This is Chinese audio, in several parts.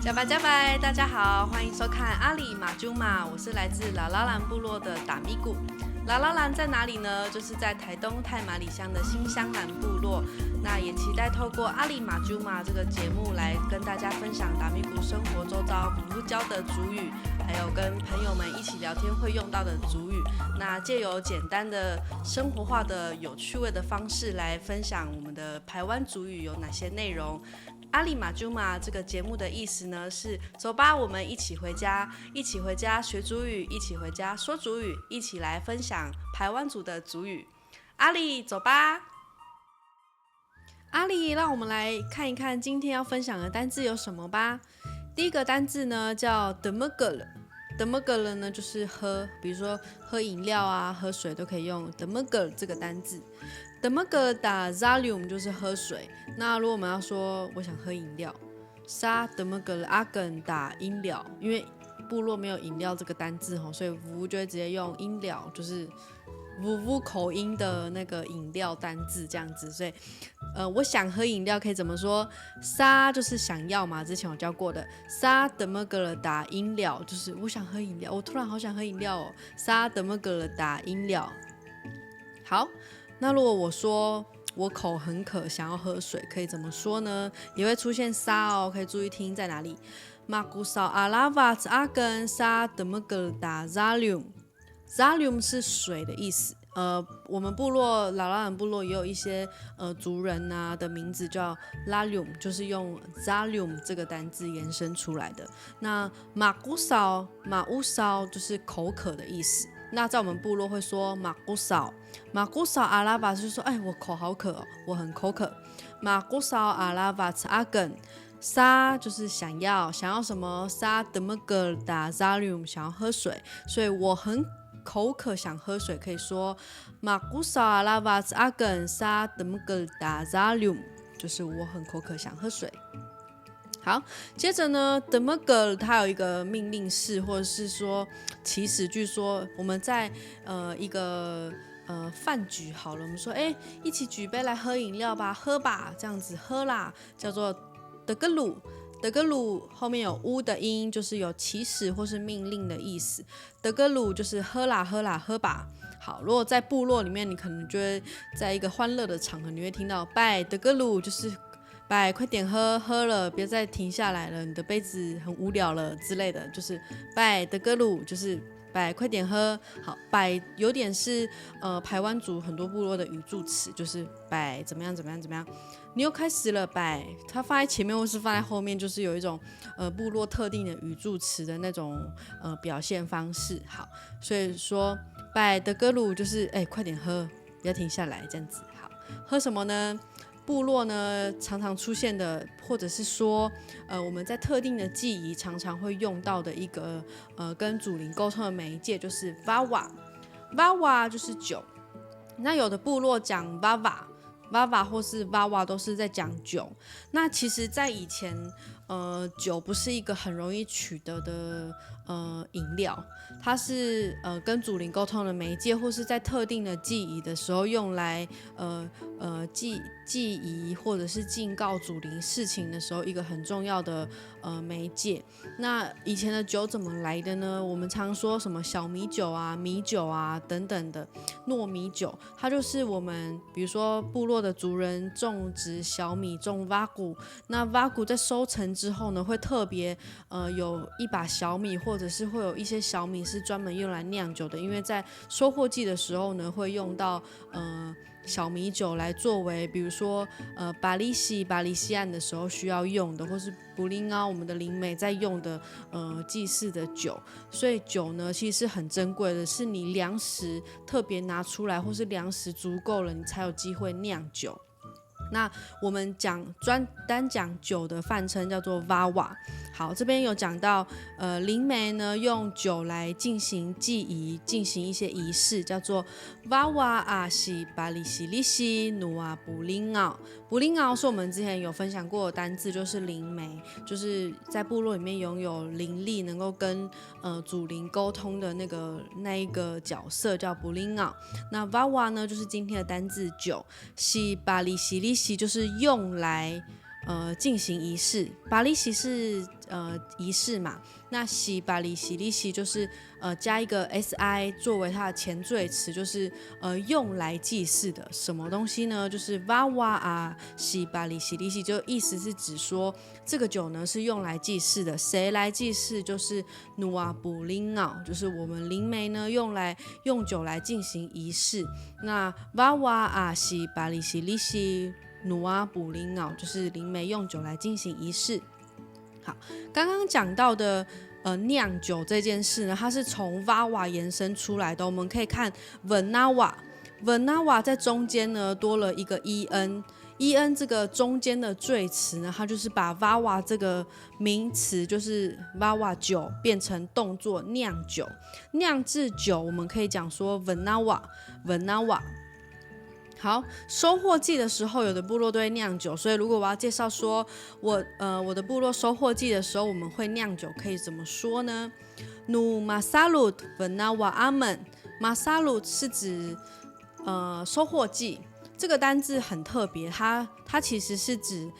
加拜加拜，大家好，欢迎收看阿里马朱马，我是来自拉拉兰部落的达咪古。拉拉兰在哪里呢？就是在台东太麻里乡的新香兰部落。那也期待透过阿里马朱马这个节目来跟大家分享达咪古生活周遭不教的族语，还有跟朋友们一起聊天会用到的族语。那借由简单的生活化的有趣味的方式来分享我们的排湾族语有哪些内容。阿里马朱马这个节目的意思呢是走吧，我们一起回家，一起回家学族语，一起回家说族语，一起来分享排湾族的族语。阿里，走吧。阿里，让我们来看一看今天要分享的单字有什么吧。第一个单字呢叫 demegel，demegel 呢就是喝，比如说喝饮料啊、喝水都可以用 demegel 这个单字。demegel 打 zalium 就是喝水。那如果我们要说我想喝饮料，沙 demegel 阿根打饮料，因为部落没有饮料这个单字，所以呜就会直接用音料，就是呜口音的那个饮料单字这样子。所以我想喝饮料可以怎么说？沙就是想要嘛，之前我教过的。沙 demegel 打饮料就是我想喝饮料，我突然好想喝饮料哦。沙 demegel 打饮料。好，那如果我说我口很渴，想要喝水，可以怎么说呢？也会出现沙哦，可以注意听在哪里。Magusau alavat agen sa demegel da zalium。zalium 是水的意思。我们部落拉拉兰部落也有一些族人啊的名字叫 Lalium， 就是用 Zalium 这个单字延伸出来的。那马古少就是口渴的意思。那在我们部落会说马古少阿拉巴就是说，哎，我口好渴哦，我很口渴。马古少阿拉巴阿根。沙就是想要什么？沙 demegel da zalium 想要喝水，所以我很口渴想喝水，可以说 Magusau alavat agen sa demegel da zalium， 就是我很口渴想喝水。好，接着呢 demegel 它有一个命令式，或者是说祈使句，说我们在一个饭局好了，我们说一起举杯来喝饮料吧，喝吧，这样子喝啦，叫做德格鲁。德格鲁后面有乌的音，就是有祈使或是命令的意思。德格鲁就是喝啦喝啦喝吧。好，如果在部落里面，你可能就会在一个欢乐的场合，你会听到拜德格鲁，就是拜快点喝，喝了别再停下来了，你的杯子很无聊了之类的，就是拜德格鲁，就是拜快点喝。好，拜有点是排湾族很多部落的语助词，就是拜怎么样怎么样怎么样。你又开始了，拜，它放在前面或是放在后面，就是有一种部落特定的语助词的那种表现方式。好，所以说拜德格鲁就是快点喝，不要停下来，这样子。好，喝什么呢？部落呢常常出现的，或者是说我们在特定的记忆常常会用到的一个跟祖灵沟通的媒介，就是 vawa 就是酒。那有的部落讲 vava 或是 vawa 都是在讲酒。那其实在以前酒不是一个很容易取得的饮料，它是跟祖灵沟通的媒介，或是在特定的记忆的时候用来记忆或者是警告祖灵事情的时候一个很重要的媒介。那以前的酒怎么来的呢？我们常说什么小米酒啊、米酒啊等等的糯米酒，它就是我们比如说部落的族人种植小米，种挖谷，那挖谷在收成之后呢，会特别有一把小米，或者是会有一些小米是专门用来酿酒的，因为在收获季的时候呢，会用到小米酒来作为，比如说巴利西岸的时候需要用的，或是布林啊我们的灵媒在用的祭祀的酒。所以酒呢其实是很珍贵的，是你粮食特别拿出来，或是粮食足够了，你才有机会酿酒。那我们单讲酒的泛称叫做 vawa。 好，这边有讲到灵媒呢用酒来进行祭仪，进行一些仪式，叫做 vawa 阿西巴里西利西努啊布林奥。布林奥是我们之前有分享过的单字，就是灵媒，就是在部落里面拥有灵力，能够跟祖灵沟通的那一个角色叫布林奥。那 vawa 呢就是今天的单字酒，西巴里西利西就是用来进行仪式。巴利西是仪式嘛，那洗巴利洗利洗就是加一个 si 作为它的前缀词，就是用来祭祀的什么东西呢？就是哇哇啊洗巴利洗利洗，就意思是指说这个酒呢是用来祭祀的。谁来祭祀？就是努啊布林奥，就是我们灵媒呢用酒来进行仪式。那哇哇啊洗巴利洗利洗努啊布林奥，就是灵媒用酒来进行仪式。好，刚刚讲到的酿酒这件事呢，它是从哇哇延伸出来的。我们可以看 Venawa 在中间呢多了一个 en 这个中间的缀词呢，它就是把哇哇这个名词，就是哇哇酒变成动作酿酒，酿制酒，我们可以讲说 Venawa。好，收获季的时候，有的部落都会酿酒，所以如果我要介绍说我的部落收获季的时候，我们会酿酒，可以怎么说呢？ Nu masalut venawa amen。 masalut 是指收获季，这个单字很特别，它其实是指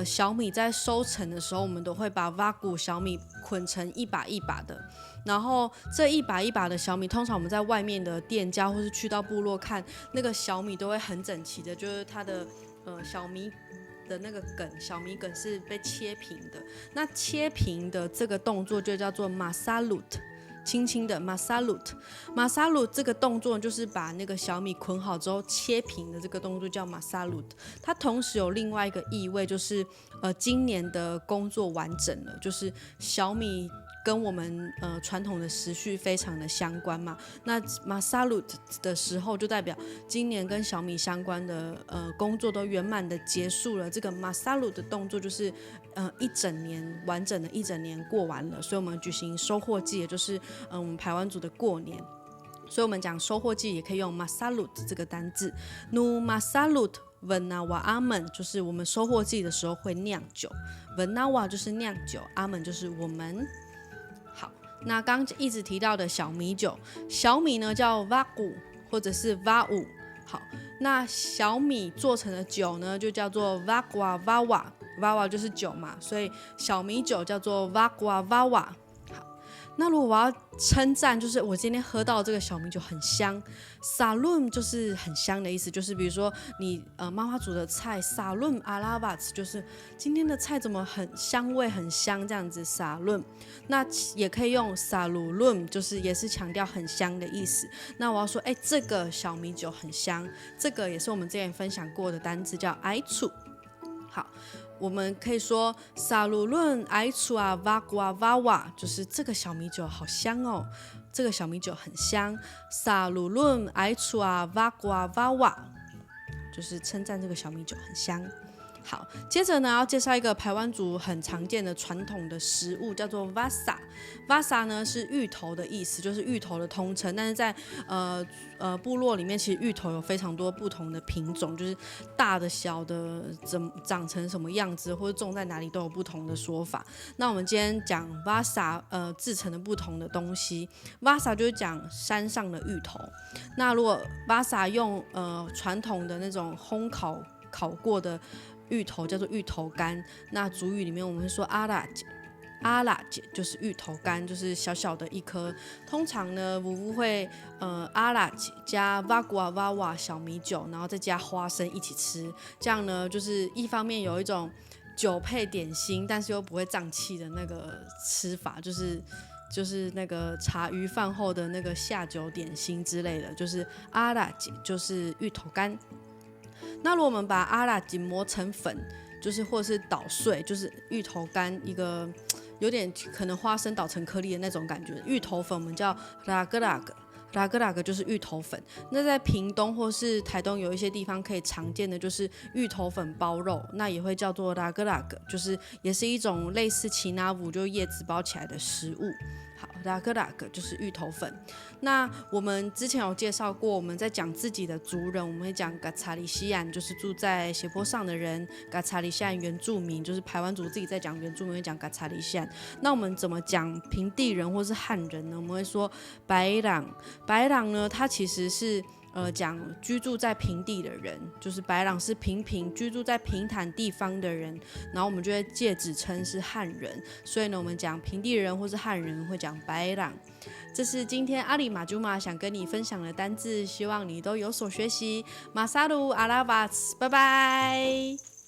小米在收成的时候，我们都会把挖谷小米捆成一把一把的。然后这一把一把的小米，通常我们在外面的店家或是去到部落看，那个小米都会很整齐的，就是它的小米的那个梗，小米梗是被切平的。那切平的这个动作就叫做 masalut， 轻轻的 masalut 这个动作就是把那个小米捆好之后切平的这个动作叫 masalut。 它同时有另外一个意味，就是今年的工作完整了，就是小米跟我们传统的时序非常的相关嘛。那 masalut 的时候就代表今年跟小米相关的工作都圆满的结束了。这个 masalut 的动作就是一整年完整的一整年过完了，所以我们举行收获季，也就是我们排湾族的过年。所以我们讲收获季也可以用 masalut 这个单字。 Nu masalut venawa amen， 就是我们收获季的时候会酿酒。 venawa 就是酿酒， amen 就是我们。好，那刚一直提到的小米酒，小米呢叫 vagu 或者是 vau。 好，那小米做成的酒呢就叫做 vagua vawa， 就是酒嘛，所以小米酒叫做 vagua vawa。那如果我要称赞，就是我今天喝到这个小米酒很香， Salum 就是很香的意思，就是比如说你妈妈煮的菜 Salum alavat， 就是今天的菜怎么很香味很香这样子 Salum。 那也可以用 Salulum， 就是也是强调很香的意思。那我要说这个小米酒很香，这个也是我们之前分享过的单字叫 aichu。 好，我们可以说 Salulun aichua vagua vawa， 就是这个小米酒好香哦，这个小米酒很香。 Salulun aichua vagua vawa， 就是称赞这个小米酒很香。好，接着呢要介绍一个排湾族很常见的传统的食物，叫做 vasa。vasa 呢是芋头的意思，就是芋头的通称。但是在部落里面，其实芋头有非常多不同的品种，就是大的、小的，长成什么样子，或者种在哪里都有不同的说法。那我们今天讲 vasa 制成的不同的东西。vasa 就是讲山上的芋头。那如果 vasa 用传统的那种烘烤过的芋头叫做芋头干，那族语里面我们会说阿拉姐就是芋头干，就是小小的一颗。通常呢，呜呜会阿拉姐加 vagua vawa 小米酒，然后再加花生一起吃。这样呢，就是一方面有一种酒配点心，但是又不会胀气的那个吃法，就是那个茶余饭后的那个下酒点心之类的，就是阿拉姐就是芋头干。那如果我们把阿拉吉磨成粉，就是或者是捣碎，就是芋头干，一个有点可能花生捣成颗粒的那种感觉。芋头粉我们叫拉格拉格就是芋头粉。那在屏东或是台东有一些地方可以常见的就是芋头粉包肉，那也会叫做拉格拉格，就是也是一种类似奇纳舞就叶子包起来的食物。好，拉格就是芋头粉。那我们之前有介绍过，我们在讲自己的族人，我们会讲噶查里西安，就是住在斜坡上的人；噶查里西安原住民，就是排湾族自己在讲原住民会讲噶查里西安。那我们怎么讲平地人或是汉人呢？我们会说白朗。白朗呢，它其实是讲居住在平地的人，就是白朗是平居住在平坦地方的人，然后我们就会借指称是汉人，所以呢，我们讲平地人或是汉人会讲白朗。这是今天阿里马朱玛想跟你分享的单字，希望你都有所学习。马萨鲁阿拉瓦斯，拜拜。